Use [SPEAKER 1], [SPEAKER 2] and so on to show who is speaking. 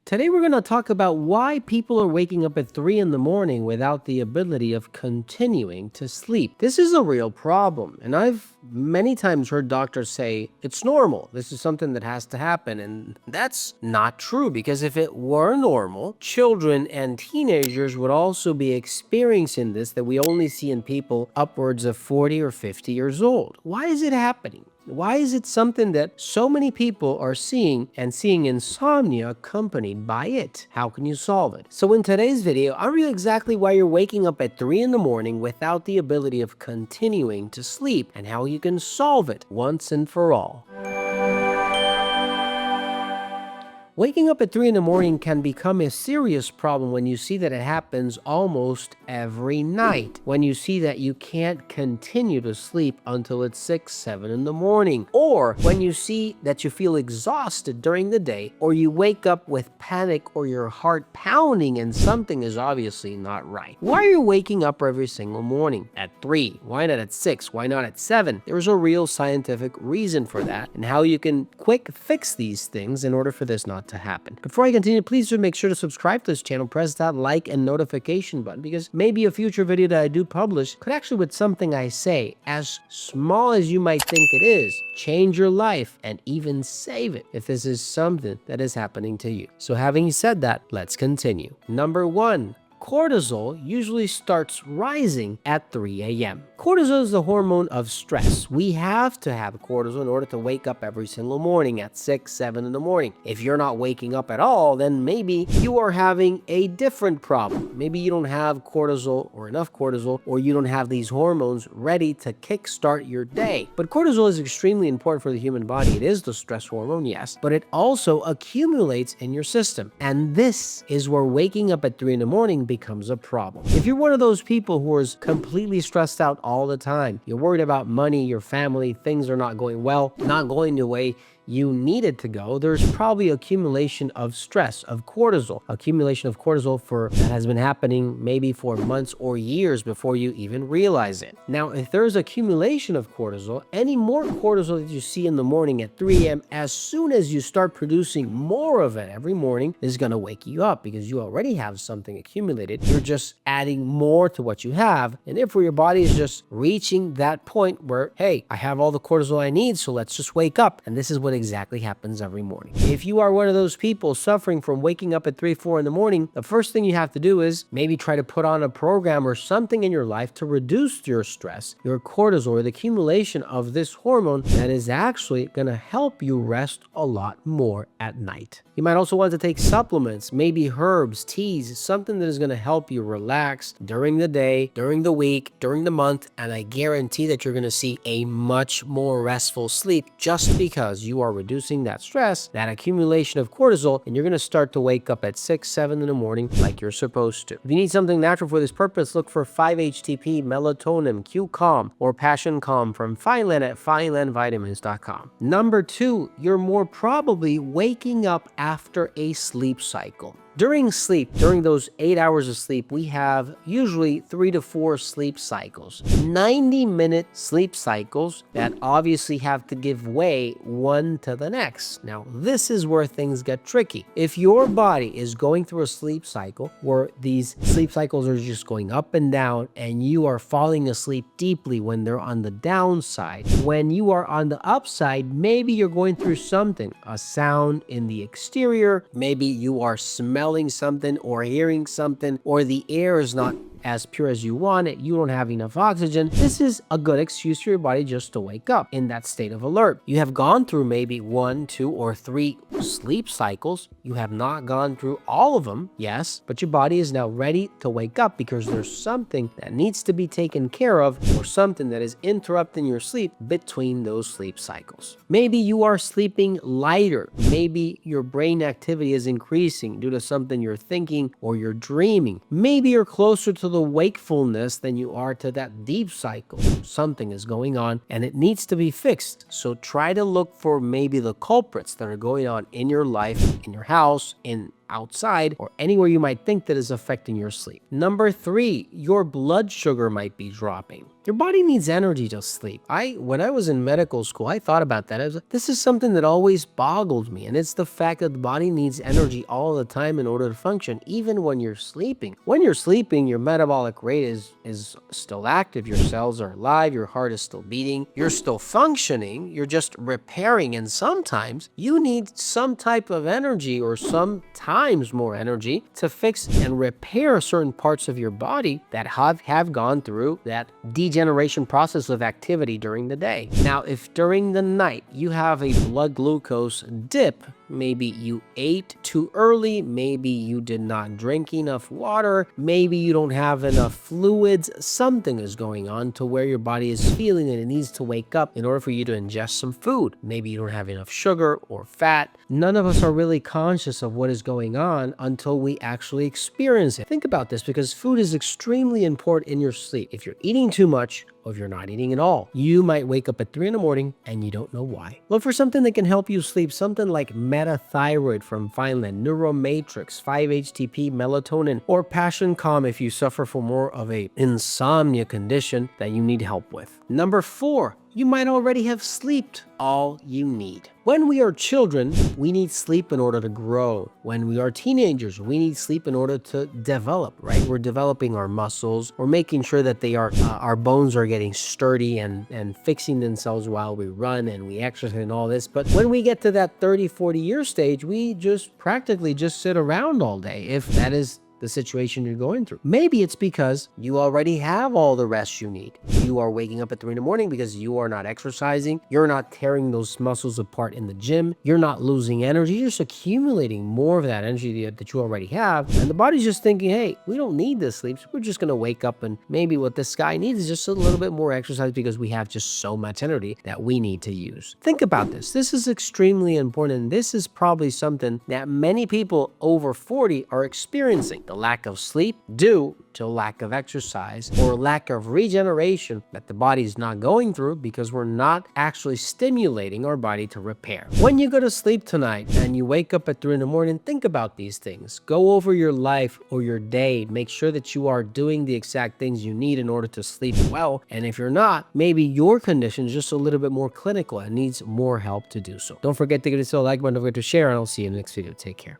[SPEAKER 1] Today we're going to talk about why people are waking up at 3 in the morning without the ability of continuing to sleep. This is a real problem, and I've many times heard doctors say it's normal. This is something that has to happen, and that's not true, because if it were normal, children and teenagers would also be experiencing this that we only see in people upwards of 40 or 50 years old. Why is it happening? Why is it something that so many people are seeing and seeing insomnia accompanied by it? How can you solve it? So in today's video, I'll reveal exactly why you're waking up at 3 in the morning without the ability of continuing to sleep and how you can solve it once and for all. Waking up at 3 in the morning can become a serious problem when you see that it happens almost every night. When you see that you can't continue to sleep until it's 6, 7 in the morning. Or when you see that you feel exhausted during the day, or you wake up with panic or your heart pounding and something is obviously not right. Why are you waking up every single morning at 3? Why not at 6? Why not at 7? There's a real scientific reason for that and how you can quick fix these things in order for this not to happen. Before I continue, please do make sure to subscribe to this channel, press that like and notification button, because maybe a future video that I do publish could actually, with something I say, as small as you might think it is, change your life and even save it if this is something that is happening to you. So having said that, let's continue. Number 1. Cortisol usually starts rising at 3 a.m. Cortisol is the hormone of stress. We have to have cortisol in order to wake up every single morning at 6, 7 in the morning. If you're not waking up at all, then maybe you are having a different problem. Maybe you don't have cortisol or enough cortisol, or you don't have these hormones ready to kickstart your day. But cortisol is extremely important for the human body. It is the stress hormone, yes, but it also accumulates in your system. And this is where waking up at 3 in the morning becomes a problem. If you're one of those people who is completely stressed out all the time, you're worried about money, your family, things are not going well, not going the way you need it to go, there's probably accumulation of stress, of cortisol. Accumulation of cortisol that has been happening maybe for months or years before you even realize it. Now, if there's accumulation of cortisol, any more cortisol that you see in the morning at 3 a.m., as soon as you start producing more of it every morning, is going to wake you up, because you already have something accumulated. You're just adding more to what you have. And therefore, your body is just reaching that point where, hey, I have all the cortisol I need, so let's just wake up. And this is what exactly happens every morning. If you are one of those people suffering from waking up at 3, 4 in the morning, the first thing you have to do is maybe try to put on a program or something in your life to reduce your stress, your cortisol, or the accumulation of this hormone that is actually going to help you rest a lot more at night. You might also want to take supplements, maybe herbs, teas, something that is going to help you relax during the day, during the week, during the month, and I guarantee that you're going to see a much more restful sleep, just because you are reducing that stress, that accumulation of cortisol, and you're going to start to wake up at 6, 7 in the morning like you're supposed to. If you need something natural for this purpose, look for 5-HTP, Melatonin, Q-Calm, or Passion Calm from Fineland at FinelandVitamins.com. Number 2, you're more probably waking up after a sleep cycle. During sleep, during those 8 hours of sleep, we have usually 3 to 4 sleep cycles. 90-minute sleep cycles that obviously have to give way one to the next. Now, this is where things get tricky. If your body is going through a sleep cycle where these sleep cycles are just going up and down, and you are falling asleep deeply when they're on the downside, when you are on the upside, maybe you're going through something, a sound in the exterior, maybe you are smelling something or hearing something, or the air is not as pure as you want it, you don't have enough oxygen. This is a good excuse for your body just to wake up in that state of alert. You have gone through maybe 1, 2, or 3 sleep cycles. You have not gone through all of them, yes, but your body is now ready to wake up because there's something that needs to be taken care of, or something that is interrupting your sleep between those sleep cycles. Maybe you are sleeping lighter. Maybe your brain activity is increasing due to something you're thinking or you're dreaming. Maybe you're closer to the wakefulness than you are to that deep cycle. Something is going on and it needs to be fixed. So try to look for maybe the culprits that are going on in your life, in your house, in outside, or anywhere you might think that is affecting your sleep. Number 3, your blood sugar might be dropping. Your body needs energy to sleep. When I was in medical school, I thought about that. I was like, this is something that always boggled me, and it's the fact that the body needs energy all the time in order to function, even when you're sleeping. When you're sleeping, your metabolic rate is still active, your cells are alive, your heart is still beating, you're still functioning, you're just repairing, and sometimes you need some type of energy, or sometimes more energy, to fix and repair certain parts of your body that have gone through that degeneration process of activity during the day. Now, if during the night you have a blood glucose dip, maybe you ate too early, maybe you did not drink enough water, maybe you don't have enough fluids, something is going on to where your body is feeling that it needs to wake up in order for you to ingest some food. Maybe you don't have enough sugar or fat. None of us are really conscious of what is going on until we actually experience it. Think about this, because food is extremely important in your sleep. If you're eating too much, or if you're not eating at all, you might wake up at 3 in the morning and you don't know why. Look for something that can help you sleep, something like metathyroid from Vineland, Neuromatrix, 5-HTP, Melatonin, or Passion Calm if you suffer from more of a insomnia condition that you need help with. Number 4, you might already have slept all you need. When we are children, we need sleep in order to grow. When we are teenagers, we need sleep in order to develop, right? We're developing our muscles. We're making sure that our bones are getting sturdy and fixing themselves while we run and we exercise and all this. But when we get to that 30, 40-year stage, we just practically just sit around all day, if that is the situation you're going through. Maybe it's because you already have all the rest you need. You are waking up at 3 in the morning because you are not exercising. You're not tearing those muscles apart in the gym. You're not losing energy. You're just accumulating more of that energy that you already have. And the body's just thinking, hey, we don't need this sleep. So we're just going to wake up, and maybe what this guy needs is just a little bit more exercise because we have just so much energy that we need to use. Think about this. This is extremely important. And this is probably something that many people over 40 are experiencing. The lack of sleep due to lack of exercise or lack of regeneration that the body is not going through because we're not actually stimulating our body to repair. When you go to sleep tonight and you wake up at 3 in the morning, think about these things. Go over your life or your day. Make sure that you are doing the exact things you need in order to sleep well. And if you're not, maybe your condition is just a little bit more clinical and needs more help to do so. Don't forget to give this a like button, don't forget to share, and I'll see you in the next video. Take care.